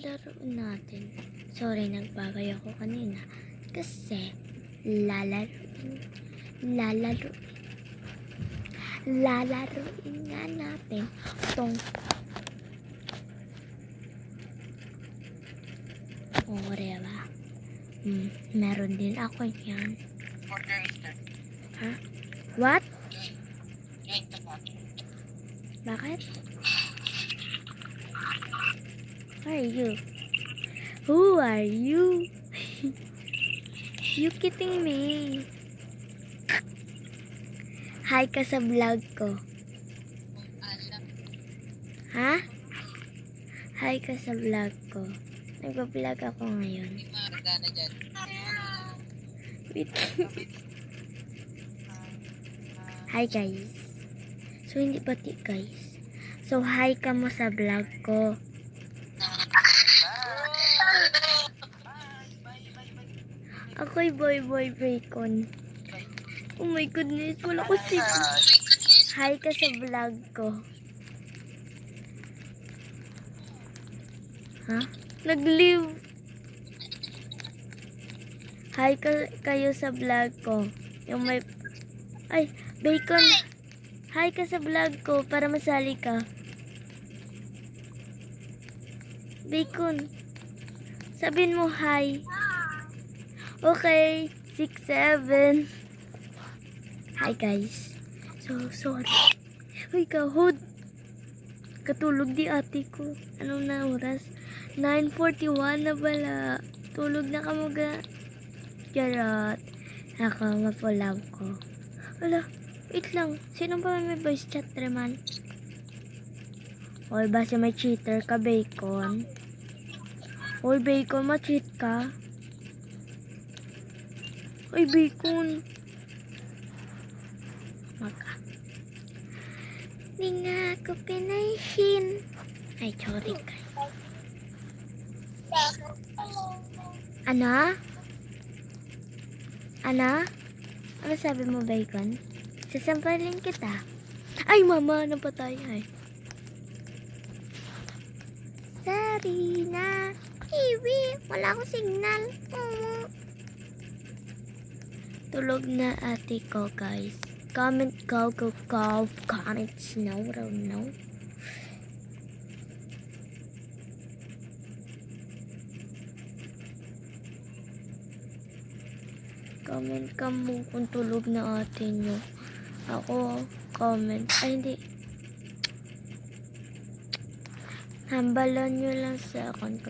lalaroin natin. Sorry, nagbagay ako kanina. Kasi, lalaroin nga natin tong diba? Meron din ako yan. Ha? What? Bakit? Who are you? Who are you? You kidding me? Hi ka sa vlog ko. Ha? Hi ka sa vlog ko. Nagpa-vlog ako ngayon. Wait. Hi guys. So hindi pati guys. So hi ka mo sa vlog ko. Ako'y boy bacon. Oh my goodness, wala ko signal. Hi ka sa vlog ko. Ha? Nag-leave. Hi kayo sa vlog ko. Yung may... Ay, bacon. Hi ka sa vlog ko para masali ka. Bacon. Sabihin mo hi. Okay. 6, 7. Hi guys. So, sorry. Uy, kahod. Katulog di ate ko. Anong na oras? 9:41 na bala. Tulog na ka mga. Charot. Ako, mapulaw ko. Wala. Wait lang. Sino ba may voice chat naman? Oy, basta may cheater ka, bacon. Oy, bacon, ma-cheat ka. Oy, bacon. Maka. Hindi nga ako pinahin. Ay, sorry ka. Ano? Ano? Ano sabi mo, bacon? Sasampalin kita. Ay, mama, napatay. Ay. Sorry na. Iwi, wala akong signal. Tulog na ate ko, guys. Comment go. Comments no. Comment ka mo kung tulog na ate nyo. Ako, comment. Ay, hindi. Hambalan nyo lang sa account ko.